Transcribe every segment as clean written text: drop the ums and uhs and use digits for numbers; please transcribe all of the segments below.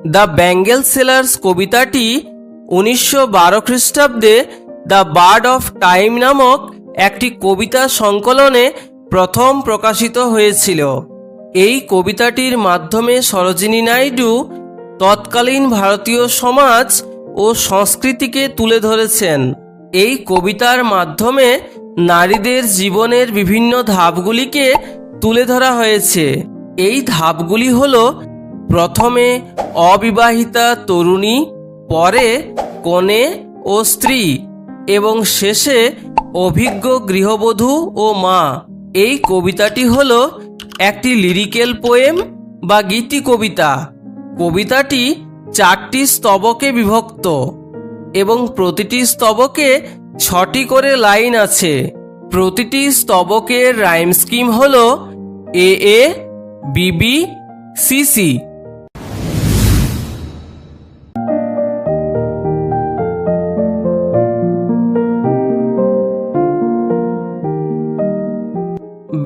The bangle sellers কবিতাটি 1912 খ্রিস্টাব্দে the bird of time নামক একটি কবিতা সংকলনে প্রথম প্রকাশিত হয়েছিল। এই কবিতাটির মাধ্যমে সরোজিনী নাইডু তৎকালীন ভারতীয় সমাজ ও সংস্কৃতিকে তুলে ধরেছেন। এই কবিতার মাধ্যমে নারীদের জীবনের বিভিন্ন ধাপগুলিকে তুলে ধরা হয়েছে। এই ধাপগুলি হল প্রথমে অবিবাহিতা তরুণী, পরে কনে ও স্ত্রী এবং শেষে অভিজ্ঞ গৃহবধূ ও মা। এই কবিতাটি হল একটি লিরিক্যাল পোয়েম বা গীতি কবিতা। কবিতাটি 4টি স্তবকে বিভক্ত এবং প্রতিটি স্তবকে 6টি করে লাইন আছে। প্রতিটি স্তবকের রাইম স্কিম হল A A, B B, C C.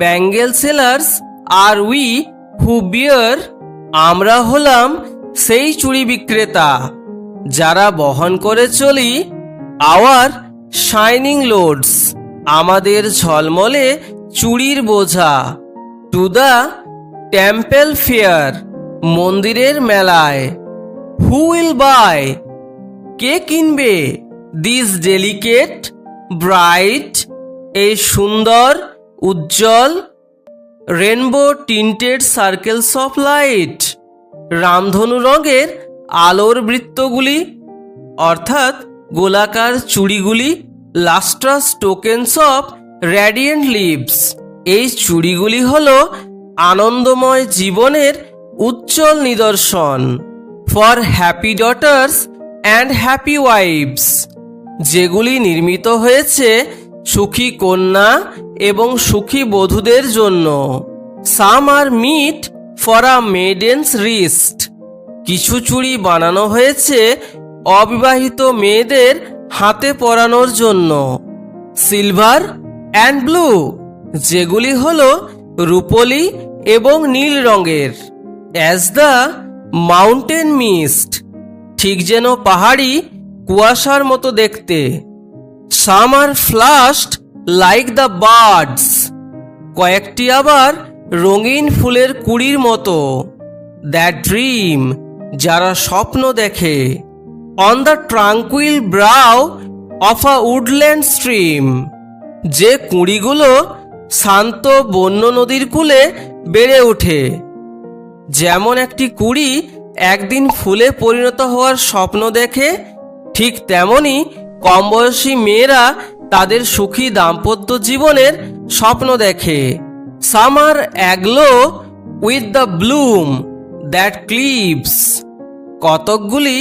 Bangle sellers are we who bear, আমরা হলাম সেই চুড়ি বিক্রেতা যারা বহন করে চলি আওয়ার শাইনিং লোডস, আমাদের ঝলমলে চুড়ির বোঝা, টু দ্য টেম্পল ফেয়ার, মন্দিরের মেলায়। হু উইল বাই, কে কিনবে, দিস ডেলিকেট ব্রাইট, এই সুন্দর উজ্জ্বল rainbow tinted circles of light, রামধনু রঙের আলোর বৃত্তগুলি অর্থাৎ গোলাকার চুড়িগুলি, lustrous tokens of radiant lives, এই চুড়িগুলি হল আনন্দময় জীবনের উজ্জ্বল নিদর্শন। For happy daughters and happy wives, যেগুলি নির্মিত হয়েছে সুখী কন্যা এবং সুখী বধূদের জন্য। Some are meet for a maiden's wrist, কিছু চুড়ি বানানো হয়েছে অবিবাহিত মেয়েদের হাতে পরানোর জন্য। সিলভার অ্যান্ড ব্লু, যেগুলি হল রূপলি এবং নীল রঙের। অ্যাজ দ্য মাউন্টেন মিস্ট, ঠিক যেন পাহাড়ি কুয়াশার মতো দেখতে। সাম আর ফ্লাশড লাইক দ্য বার্ডস, কয়েকটি আবার রঙিন ফুলের কুড়ির মতো। দ্যাট ড্রিম, যারা স্বপ্ন দেখে। On the tranquil brow of a woodland stream, যে কুঁড়িগুলো শান্ত বন্য নদীর কূলে বেড়ে ওঠে। যেমন একটি কুঁড়ি একদিন ফুলে পরিণত হওয়ার স্বপ্ন দেখে, ঠিক তেমনি কমবয়সী মেয়েরা তাদের সুখী দাম্পত্য জীবনের স্বপ্ন দেখে। Some are aglow with the bloom that cleaves, কতকগুলি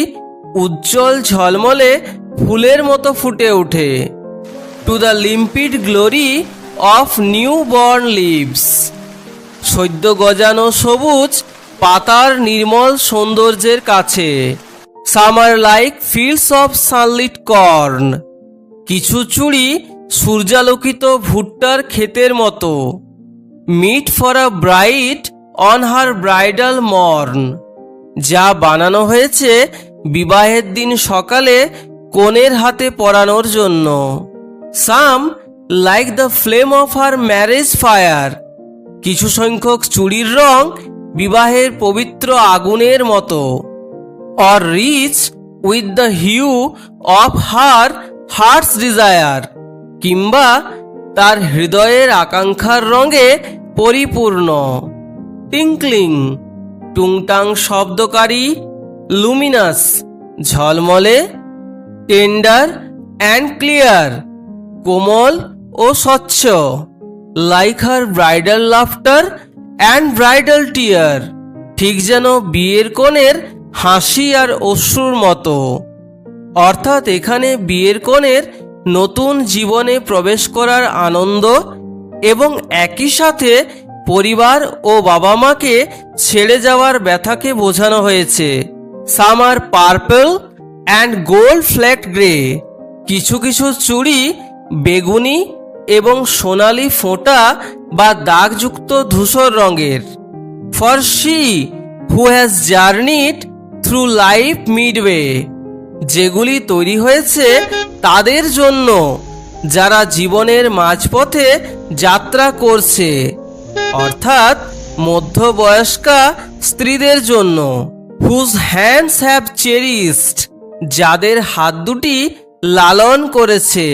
উজ্জ্বল ঝলমলে ফুলের মতো ফুটে ওঠে। To the limpid glory of new born leaves, সদ্য গজানো সবুজ পাতার নির্মল সৌন্দর্যের কাছে। Some are like fields of sunlit corn, কিছু চুড়ি সূর্যালোকিত ভুট্টার ক্ষেতের মতো। Meet for a bride on her bridal morn, যা বানানো হয়েছে বিবাহের দিন সকালে কনের হাতে পরানোর জন্য। Some like the flame of her marriage fire, কিছু সংখ্যক চুড়ির রং বিবাহের পবিত্র আগুনের মতো। Or rich with the hue of her heart's desire, কিংবা তার হৃদয়ের আকাঙ্ক্ষার রঙে পরিপূর্ণ। টিঙ্কলিং, টুংটাং শব্দকারী। লুমিনাস, ঝলমলে। টেন্ডার অ্যান্ড ক্লিয়ার, কোমল ও স্বচ্ছ। Like her bridal laughter and bridal tear, ঠিক যেন বিয়ের কনের হাসি আর অশ্রুর মতো। অর্থাৎ এখানে বিয়ের কনের নতুন জীবনে প্রবেশ করার আনন্দ এবং একই সাথে পরিবার ও বাবা মাকে ছেড়ে যাওয়ার ব্যথাকে বোঝানো হয়েছে। সাম আর পার্পল অ্যান্ড গোল্ড ফ্ল্যাক্ট গ্রে, কিছু কিছু চুড়ি বেগুনি এবং সোনালি ফোঁটা বা দাগযুক্ত ধূসর রঙের। For she who has journeyed through life midway, যেগুলি তৈরি হয়েছে তাদের জন্য যারা জীবনের মাঝপথে যাত্রা করছে, অর্থাৎ মধ্যবয়স্কা স্ত্রীদের জন্য। হুজ হ্যান্ডস হ্যাভ চেরিশড, যাদের হাত দুটি লালন করেছে।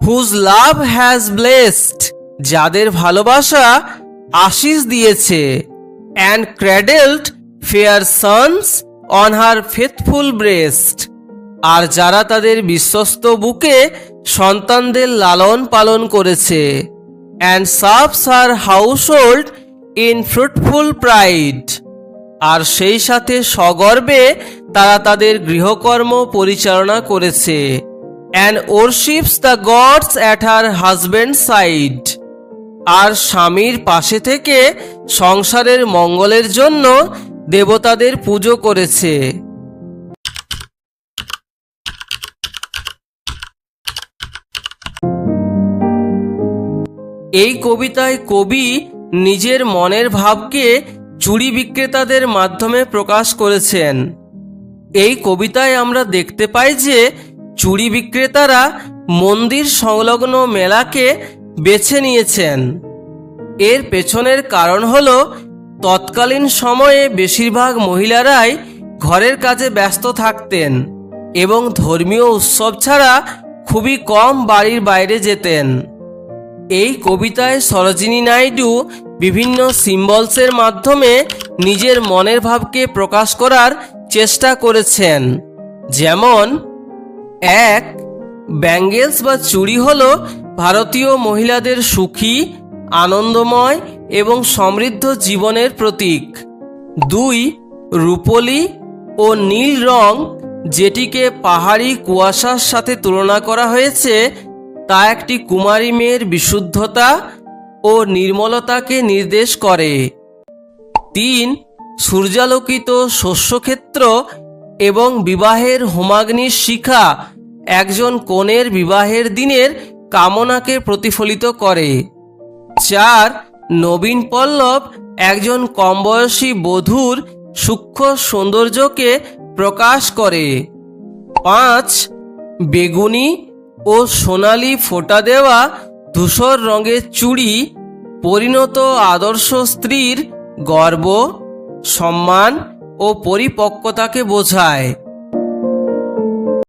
হুজ লাভ হ্যাজ ব্লেসড, যাদের ভালোবাসা আশিস দিয়েছে। And cradled fair sons on her faithful breast, আর যারা তাদের বিশ্বস্ত বুকে সন্তানদের লালন পালন করেছে। And serves her household in fruitful pride, আর সেই সাথে সগর্বে তারা তাদের গৃহকর্ম পরিচালনা করেছে। And worships the gods at her husband's side, আর স্বামীর পাশে থেকে সংসারের মঙ্গলের জন্য দেবতাদের পুজো করেছে। এই কবিতায় কবি নিজের মনের ভাবকে চুড়ি বিক্রেতাদের মাধ্যমে প্রকাশ করেছেন। এই কবিতায় আমরা দেখতে পাই যে চুড়ি বিক্রেতারা মন্দির সংলগ্ন মেলাকে বেছে নিয়েছেন। এর পেছনের কারণ হল তৎকালীন সময়ে বেশিরভাগ মহিলারাই ঘরের কাজে ব্যস্ত থাকতেন এবং ধর্মীয় উৎসব ছাড়া খুবই কম বাড়ির বাইরে যেতেন। এই কবিতায় সরোজিনী নাইডু বিভিন্ন সিম্বলসের মাধ্যমে নিজের মনের ভাবকে প্রকাশ করার চেষ্টা করেছেন। যেমন 1. ব্যাঙ্গেলস বা চুড়ি হল ভারতীয় মহিলাদের সুখী, আনন্দময় এবং সমৃদ্ধ জীবনের প্রতীক। 2. রূপোলি ও নীল রং, যেটিকে পাহাড়ি কুয়াশার সাথে তুলনা করা হয়েছে, তা একটি কুমারী মেয়ের বিশুদ্ধতা ও নির্মলতাকে নির্দেশ করে। 3. সূর্যালোকিত শস্যক্ষেত্র এবং বিবাহের হোমাগ্নির শিখা একজন কনের বিবাহের দিনের কামনাকে প্রতিফলিত করে। 4. নবীন পল্লব একজন কমবয়সী বধূর সূক্ষ্ম সৌন্দর্যকে প্রকাশ করে। 5. বেগুনি ও সোনালি ফোঁটা দেওয়া ধূসর রঙের চুড়ি পরিণত আদর্শ স্ত্রীর গর্ব, সম্মান ও পরিপক্কতাকে বোঝায়।